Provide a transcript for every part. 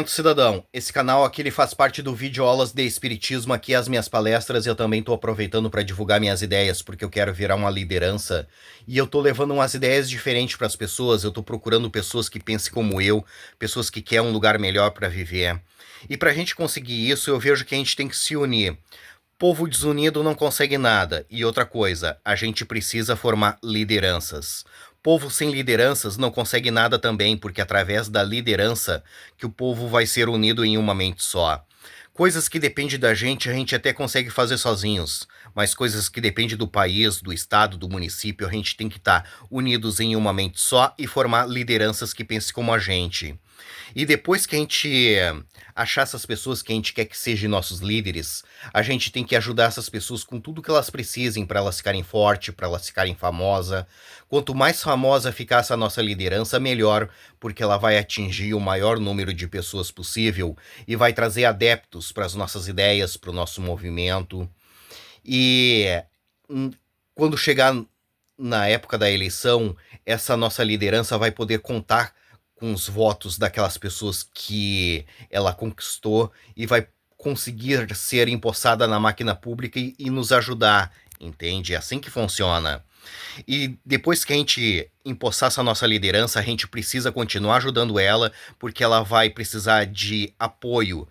Cidadão, esse canal aqui ele faz parte do vídeo aulas de espiritismo, aqui as minhas palestras, eu também estou aproveitando para divulgar minhas ideias, porque eu quero virar uma liderança, e eu estou levando umas ideias diferentes para as pessoas, eu estou procurando pessoas que pensem como eu, pessoas que querem um lugar melhor para viver. E para a gente conseguir isso, eu vejo que a gente tem que se unir. Povo desunido não consegue nada. E outra coisa, a gente precisa formar lideranças. Povo sem lideranças não consegue nada também, porque é através da liderança que o povo vai ser unido em uma mente só. Coisas que dependem da gente, a gente até consegue fazer sozinhos, mas coisas que dependem do país, do estado, do município, a gente tem que estar unidos em uma mente só e formar lideranças que pensem como a gente. E depois que a gente achar essas pessoas que a gente quer que sejam nossos líderes, a gente tem que ajudar essas pessoas com tudo que elas precisem para elas ficarem fortes, para elas ficarem famosas. Quanto mais famosa ficar essa nossa liderança, melhor, porque ela vai atingir o maior número de pessoas possível e vai trazer adeptos para as nossas ideias, para o nosso movimento. E quando chegar na época da eleição, essa nossa liderança vai poder contar com os votos daquelas pessoas que ela conquistou e vai conseguir ser empossada na máquina pública e nos ajudar, entende? É assim que funciona. E depois que a gente empossar essa nossa liderança, a gente precisa continuar ajudando ela, porque ela vai precisar de apoio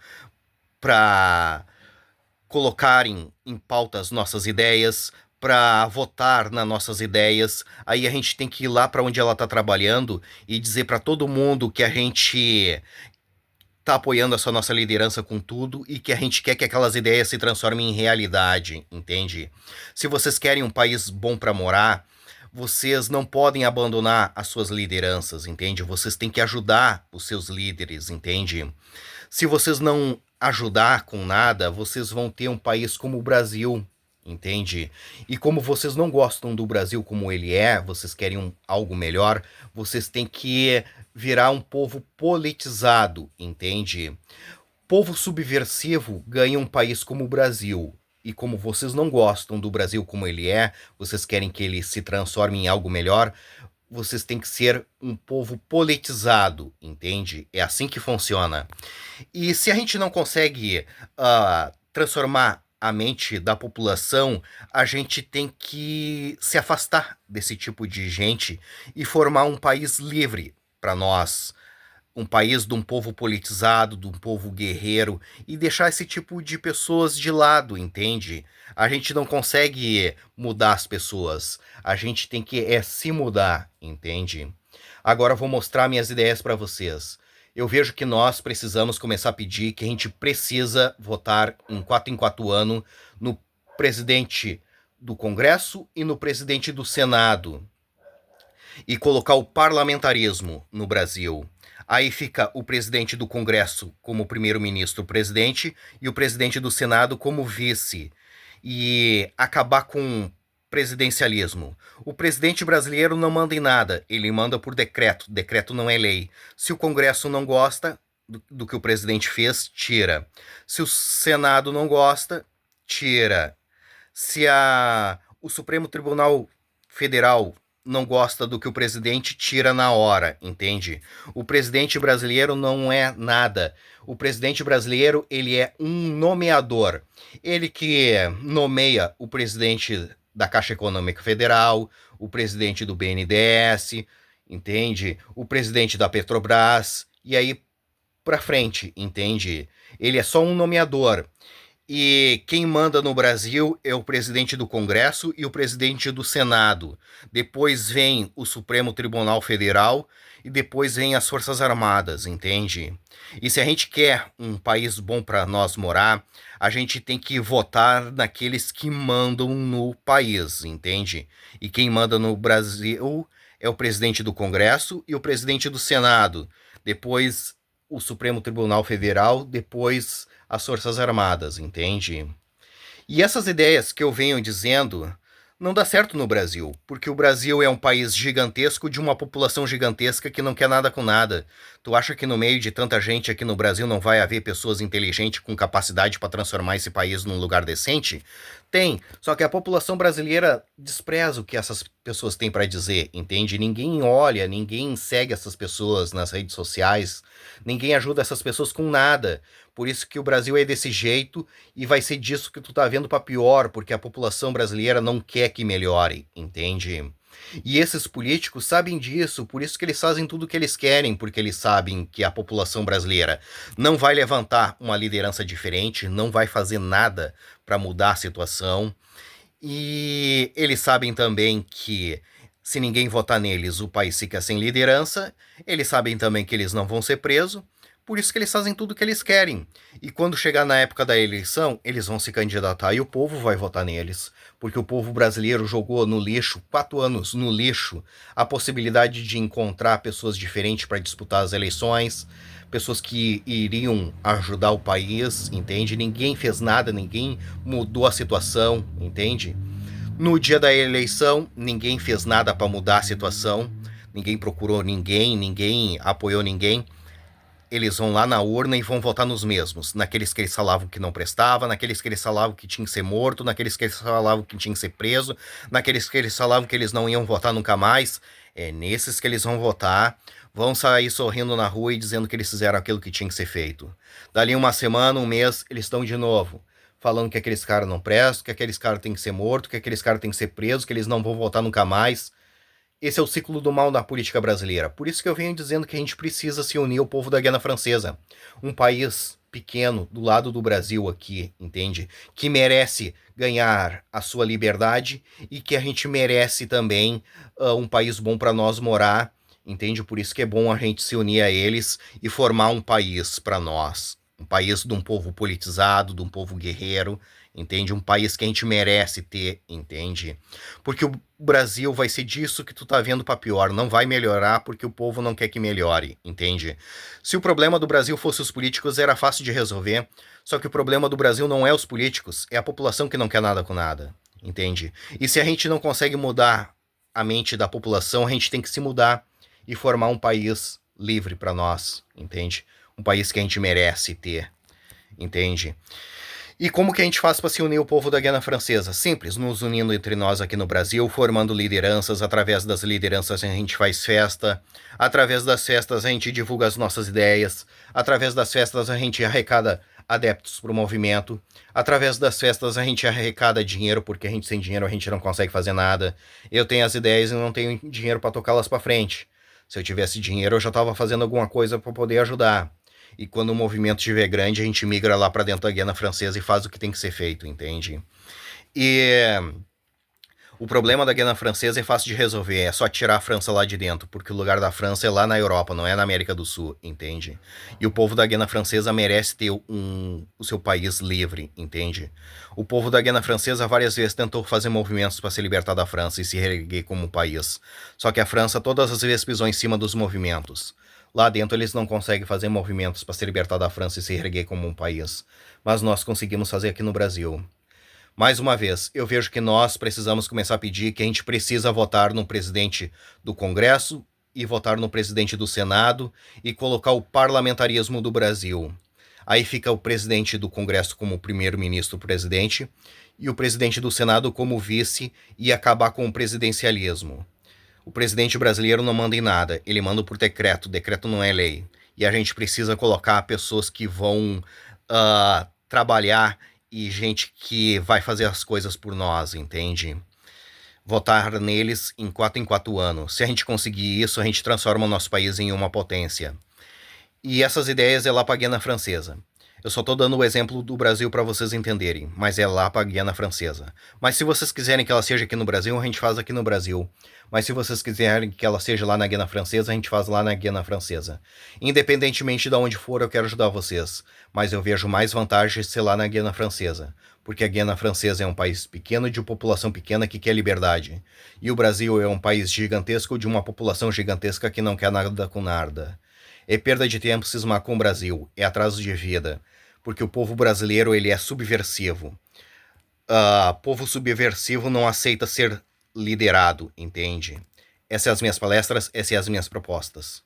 para colocarem em pauta as nossas ideias, para votar nas nossas ideias. Aí a gente tem que ir lá para onde ela está trabalhando e dizer para todo mundo que a gente está apoiando essa nossa liderança com tudo e que a gente quer que aquelas ideias se transformem em realidade, entende? Se vocês querem um país bom para morar, vocês não podem abandonar as suas lideranças, entende? Vocês têm que ajudar os seus líderes, entende? Se vocês não ajudar com nada, vocês vão ter um país como o Brasil, entende? E como vocês não gostam do Brasil como ele é, vocês querem algo melhor, vocês têm que virar um povo politizado, entende? Povo subversivo ganha um país como o Brasil. E como vocês não gostam do Brasil como ele é, vocês querem que ele se transforme em algo melhor, vocês têm que ser um povo politizado, entende? É assim que funciona. E se a gente não consegue transformar a mente da população, a gente tem que se afastar desse tipo de gente e formar um país livre para nós. Um país de um povo politizado, de um povo guerreiro, e deixar esse tipo de pessoas de lado, entende? A gente não consegue mudar as pessoas, a gente tem que se mudar, entende? Agora eu vou mostrar minhas ideias para vocês. Eu vejo que nós precisamos começar a pedir que a gente precisa votar em 4 anos no presidente do Congresso e no presidente do Senado e colocar o parlamentarismo no Brasil. Aí fica o presidente do Congresso como primeiro-ministro presidente e o presidente do Senado como vice. E acabar com presidencialismo. O presidente brasileiro não manda em nada, ele manda por decreto. Decreto não é lei. Se o Congresso não gosta do que o presidente fez, tira. Se o Senado não gosta, tira. Se o Supremo Tribunal Federal não gosta do que o presidente, tira na hora, entende? O presidente brasileiro não é nada. O presidente brasileiro, ele é um nomeador. Ele que nomeia o presidente da Caixa Econômica Federal, o presidente do BNDES, entende? O presidente da Petrobras, e aí pra frente, entende? Ele é só um nomeador. E quem manda no Brasil é o presidente do Congresso e o presidente do Senado. Depois vem o Supremo Tribunal Federal e depois vem as Forças Armadas, entende? E se a gente quer um país bom para nós morar, a gente tem que votar naqueles que mandam no país, entende? E quem manda no Brasil é o presidente do Congresso e o presidente do Senado. Depois o Supremo Tribunal Federal, depois as Forças Armadas, entende? E essas ideias que eu venho dizendo Não dá certo no Brasil, porque o Brasil é um país gigantesco de uma população gigantesca que não quer nada com nada. Tu acha que no meio de tanta gente aqui no Brasil não vai haver pessoas inteligentes com capacidade para transformar esse país num lugar decente? Tem, só que a população brasileira despreza o que essas pessoas têm para dizer, entende? Ninguém olha, ninguém segue essas pessoas nas redes sociais, ninguém ajuda essas pessoas com nada. Por isso que o Brasil é desse jeito e vai ser disso que tu tá vendo para pior, porque a população brasileira não quer que melhore, entende? E esses políticos sabem disso, por isso que eles fazem tudo o que eles querem, porque eles sabem que a população brasileira não vai levantar uma liderança diferente, não vai fazer nada para mudar a situação. E eles sabem também que se ninguém votar neles, o país fica sem liderança. Eles sabem também que eles não vão ser presos. Por isso que eles fazem tudo o que eles querem. E quando chegar na época da eleição, eles vão se candidatar e o povo vai votar neles. Porque o povo brasileiro jogou no lixo, 4 anos no lixo, a possibilidade de encontrar pessoas diferentes para disputar as eleições, pessoas que iriam ajudar o país, entende? Ninguém fez nada, ninguém mudou a situação, entende? No dia da eleição, ninguém fez nada para mudar a situação, ninguém procurou ninguém, ninguém apoiou ninguém. Eles vão lá na urna e vão votar nos mesmos. Naqueles que eles falavam que não prestava, naqueles que eles falavam que tinha que ser morto, naqueles que eles falavam que tinha que ser preso, naqueles que eles falavam que eles não iam votar nunca mais. É nesses que eles vão votar, vão sair sorrindo na rua e dizendo que eles fizeram aquilo que tinha que ser feito. Dali uma semana, um mês, eles estão de novo, falando que aqueles caras não prestam, que aqueles caras têm que ser mortos, que aqueles caras têm que ser presos, que eles não vão votar nunca mais. Esse é o ciclo do mal na política brasileira. Por isso que eu venho dizendo que a gente precisa se unir ao povo da Guiana Francesa. Um país pequeno do lado do Brasil aqui, entende? Que merece ganhar a sua liberdade e que a gente merece também um país bom para nós morar, entende? Por isso que é bom a gente se unir a eles e formar um país para nós. Um país de um povo politizado, de um povo guerreiro, entende? Um país que a gente merece ter, entende? Porque o Brasil vai ser disso que tu tá vendo pra pior, não vai melhorar porque o povo não quer que melhore, entende? Se o problema do Brasil fosse os políticos, era fácil de resolver, só que o problema do Brasil não é os políticos, é a população que não quer nada com nada, entende? E se a gente não consegue mudar a mente da população, a gente tem que se mudar e formar um país livre pra nós, entende? Um país que a gente merece ter, entende? E como que a gente faz para se unir o povo da Guiana Francesa? Simples, nos unindo entre nós aqui no Brasil, formando lideranças, através das lideranças a gente faz festa, através das festas a gente divulga as nossas ideias, através das festas a gente arrecada adeptos para o movimento, através das festas a gente arrecada dinheiro, porque a gente sem dinheiro a gente não consegue fazer nada. Eu tenho as ideias e não tenho dinheiro para tocá-las para frente. Se eu tivesse dinheiro eu já estava fazendo alguma coisa para poder ajudar. E quando o movimento estiver grande, a gente migra lá para dentro da Guiana Francesa e faz o que tem que ser feito, entende? E o problema da Guiana Francesa é fácil de resolver, é só tirar a França lá de dentro, porque o lugar da França é lá na Europa, não é na América do Sul, entende? E o povo da Guiana Francesa merece ter o seu país livre, entende? O povo da Guiana Francesa várias vezes tentou fazer movimentos para se libertar da França e se reerguer como país. Só que a França todas as vezes pisou em cima dos movimentos. Lá dentro eles não conseguem fazer movimentos para se libertar da França e se erguer como um país. Mas nós conseguimos fazer aqui no Brasil. Mais uma vez, eu vejo que nós precisamos começar a pedir que a gente precisa votar no presidente do Congresso e votar no presidente do Senado e colocar o parlamentarismo do Brasil. Aí fica o presidente do Congresso como primeiro-ministro presidente e o presidente do Senado como vice e acabar com o presidencialismo. O presidente brasileiro não manda em nada, ele manda por decreto, decreto não é lei. E a gente precisa colocar pessoas que vão trabalhar e gente que vai fazer as coisas por nós, entende? Votar neles em 4 anos. Se a gente conseguir isso, a gente transforma o nosso país em uma potência. E essas ideias é lá para a Guiana Francesa. Eu só tô dando o exemplo do Brasil para vocês entenderem, mas é lá para a Guiana Francesa. Mas se vocês quiserem que ela seja aqui no Brasil, a gente faz aqui no Brasil. Mas se vocês quiserem que ela seja lá na Guiana Francesa, a gente faz lá na Guiana Francesa. Independentemente de onde for, eu quero ajudar vocês. Mas eu vejo mais vantagens ser lá na Guiana Francesa. Porque a Guiana Francesa é um país pequeno de população pequena que quer liberdade. E o Brasil é um país gigantesco de uma população gigantesca que não quer nada com nada. É perda de tempo cismar com o Brasil, é atraso de vida, porque o povo brasileiro ele é subversivo. povo subversivo não aceita ser liderado, entende? Essas são as minhas palestras, essas são as minhas propostas.